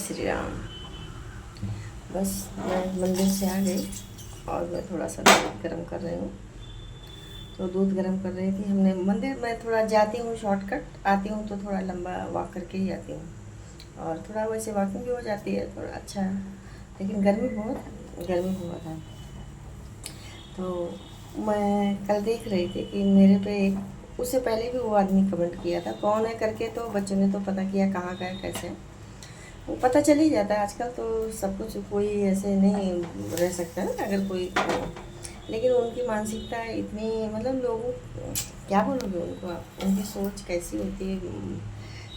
श्री राम। बस मैं मंदिर से आ गई और मैं थोड़ा सा दूध गर्म कर रही हूँ। तो दूध गर्म कर रही थी। हमने मंदिर में थोड़ा जाती हूँ, शॉर्टकट आती हूँ तो थोड़ा लंबा वॉक करके ही आती हूँ और थोड़ा वैसे वॉकिंग भी हो जाती है, थोड़ा अच्छा है। लेकिन गर्मी बहुत है। तो मैं कल देख रही थी कि मेरे पे एक, उससे पहले भी वो आदमी कमेंट किया था, कौन है करके, तो बच्चों ने तो पता किया कहाँ का है, कैसे है। वो पता चल ही जाता है आजकल तो सब कुछ, कोई ऐसे नहीं रह सकता है अगर कोई। लेकिन उनकी मानसिकता इतनी, मतलब लोगों, क्या बोलोगे उनको आप, उनकी सोच कैसी होती है,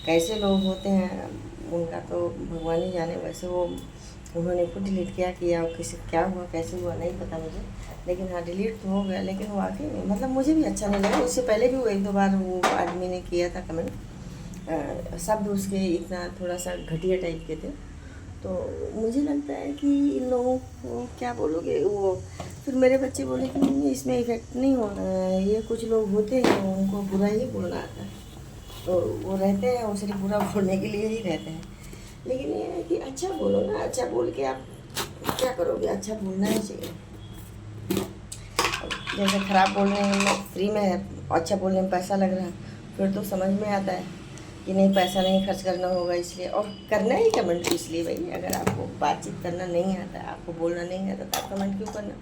कैसे लोग होते हैं, उनका तो भगवान ही जाने। वैसे वो उन्होंने खुद डिलीट किया और किसी क्या हुआ कैसे हुआ नहीं पता मुझे, लेकिन हाँ डिलीट तो हो गया। लेकिन वाकई में मतलब मुझे भी अच्छा नहीं लगा। उससे पहले भी वो एक दो बार वो आदमी ने किया था कमेंट, शब्द उसके इतना थोड़ा सा घटिया टाइप के थे। तो मुझे लगता है कि इन लोगों को क्या बोलोगे, वो फिर मेरे बच्चे बोले कि मम्मी इसमें इफेक्ट नहीं हो रहा है, ये कुछ लोग होते हैं उनको बुरा ही बोलना आता है, तो वो रहते हैं वो सिर्फ बुरा बोलने के लिए ही रहते हैं। लेकिन ये है कि अच्छा बोलो ना, अच्छा बोल के आप क्या करोगे, अच्छा बोलना ही चाहिए। जैसे खराब बोलने में फ्री में है, अच्छा बोलने में पैसा लग रहा है, फिर तो समझ में आता है कि नहीं पैसा नहीं खर्च करना होगा इसलिए। और करना ही कमेंट इसलिए भाई, अगर आपको बातचीत करना नहीं आता, आपको बोलना नहीं आता तो आप कमेंट क्यों करना।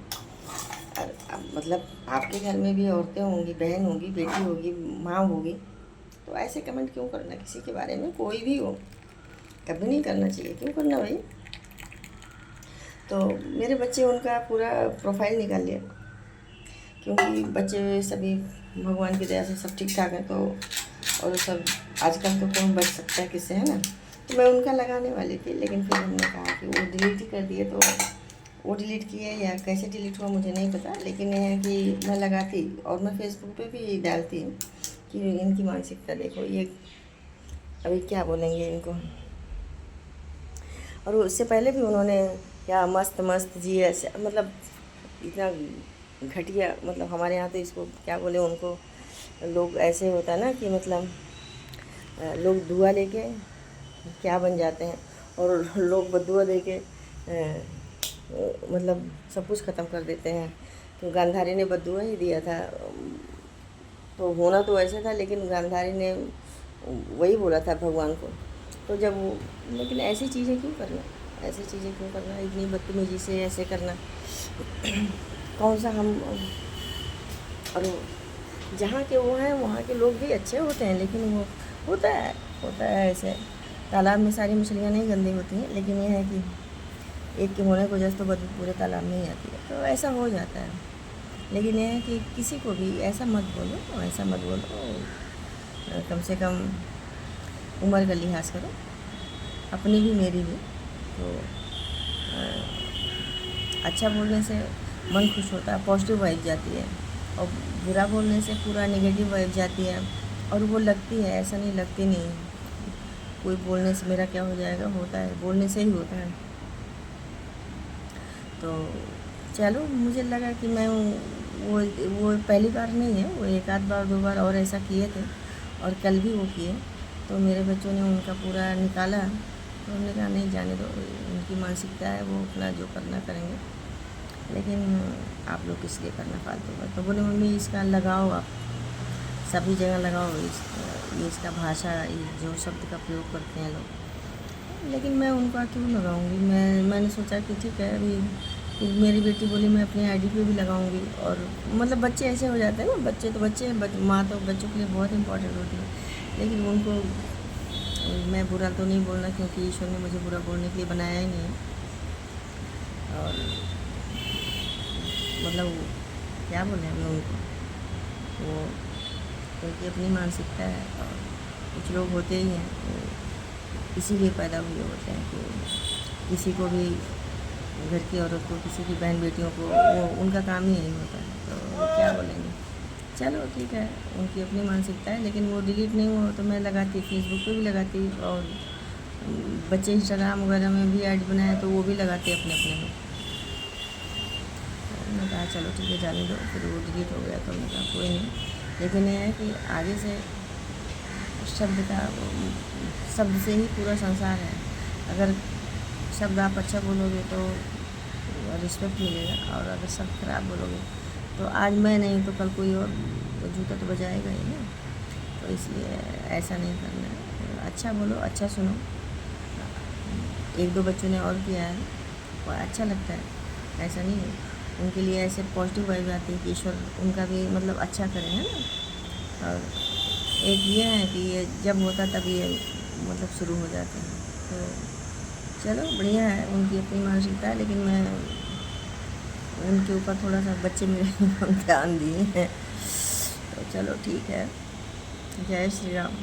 और मतलब आपके घर में भी औरतें होंगी, बहन होगी, बेटी होगी, माँ होगी, तो ऐसे कमेंट क्यों करना किसी के बारे में, कोई भी हो, कभी नहीं करना चाहिए। क्यों करना भाई। तो मेरे बच्चे उनका पूरा प्रोफाइल निकाल लिया, क्योंकि बच्चे सभी भगवान की दया से सब ठीक ठाक है। तो और सब आजकल तो कौन बच सकता है किससे, है ना। तो मैं उनका लगाने वाली थी, लेकिन फिर हमने कहा कि वो डिलीट ही कर दिए। तो वो डिलीट किए या कैसे डिलीट हुआ मुझे नहीं पता, लेकिन यह है कि मैं लगाती और मैं फेसबुक पे भी डालती हूँ कि इनकी मानसिकता देखो, ये अभी क्या बोलेंगे इनको। और उससे पहले भी उन्होंने क्या मस्त मस्त जी ऐसे, मतलब इतना घटिया, मतलब हमारे यहाँ तो इसको क्या बोले उनको, लोग ऐसे होता है ना कि मतलब लोग दुआ लेके क्या बन जाते हैं और लोग बदुआ दे के मतलब सब कुछ ख़त्म कर देते हैं। तो गांधारी ने बदुआ ही दिया था, तो होना तो ऐसे था, लेकिन गांधारी ने वही बोला था भगवान को। तो जब वो, लेकिन ऐसी चीज़ें क्यों करना, ऐसी चीज़ें क्यों करना, इतनी बदतमीजी से ऐसे करना। कौन सा हम, और जहाँ के वो हैं वहाँ के लोग भी अच्छे होते हैं, लेकिन वो होता है ऐसे। तालाब में सारी मछलियाँ नहीं गंदी होती हैं, लेकिन ये है कि एक के होने की वजह से तो बदबू पूरे तालाब में ही आती है, तो ऐसा हो जाता है। लेकिन ये है कि किसी को भी ऐसा मत बोलो, ऐसा मत बोलो। कम से कम उम्र का लिहाज करो, अपनी भी मेरी भी। तो अच्छा बोलने से मन खुश होता है, पॉजिटिव वाइब जाती है, और बुरा बोलने से पूरा नेगेटिव वाइब जाती है। और वो लगती है, ऐसा नहीं लगती नहीं। कोई बोलने से मेरा क्या हो जाएगा, होता है, बोलने से ही होता है। तो चलो, मुझे लगा कि मैं वो पहली बार नहीं है, वो एक आध बार दो बार और ऐसा किए थे, और कल भी वो किए। तो मेरे बच्चों ने उनका पूरा निकाला, तो उन्होंने कहा नहीं जाने दो, उनकी मानसिकता है, वो अपना जो करना करेंगे, लेकिन आप लोग किस लिए करना फालतू का। तो बोले मम्मी इसका लगाओ, आप सभी जगह लगाओ इसका भाषा, जो शब्द का प्रयोग करते हैं लोग। लेकिन मैं उनका क्यों लगाऊंगी, मैंने सोचा कि ठीक है, अभी मेरी बेटी बोली मैं अपनी आईडी पे भी लगाऊंगी। और मतलब बच्चे ऐसे हो जाते हैं ना, बच्चे तो बच्चे हैं, माँ तो बच्चों के लिए बहुत इंपॉर्टेंट होती है। लेकिन उनको मैं बुरा तो नहीं बोलना, क्योंकि ईश्वर ने मुझे बुरा बोलने के लिए बनाया ही नहीं है। और मतलब क्या बोले हमें उनको, वो उनकी अपनी मानसिकता है। और कुछ लोग होते ही हैं तो इसीलिए पैदा हुए होते हैं कि किसी को भी, घर की औरत को, किसी की बहन बेटियों को, वो उनका काम ही यही होता है। तो क्या बोलेंगे। चलो ठीक है, उनकी अपनी मानसिकता है। लेकिन वो डिलीट नहीं हुआ तो मैं लगाती, फेसबुक पे भी लगाती, और बच्चे इंस्टाग्राम वगैरह में भी ऐड बनाए तो वो भी लगाते अपने अपने में। तो मैंने कहा चलो ठीक है जाने दो, फिर वो डिलीट हो गया तो मैंने कहा कोई नहीं। लेकिन ये है कि आगे से शब्द से ही पूरा संसार है। अगर शब्द आप अच्छा बोलोगे तो रिस्पेक्ट मिलेगा, और अगर शब्द खराब बोलोगे तो आज मैं नहीं तो कल कोई और तो जूता तो बजाएगा ही ना। तो इसलिए ऐसा नहीं करना है, अच्छा बोलो, अच्छा सुनो। एक दो बच्चों ने और किया है और अच्छा लगता है, ऐसा नहीं है। उनके लिए ऐसे पॉजिटिव वाइब आती है कि ईश्वर उनका भी मतलब अच्छा करे, है ना। और एक ये है कि ये जब होता तब ये मतलब शुरू हो जाते हैं। तो चलो बढ़िया है, उनकी अपनी मानसिकता है, लेकिन मैं उनके ऊपर थोड़ा सा बच्चे मेरे ध्यान दिए हैं। तो चलो ठीक है, जय श्री राम।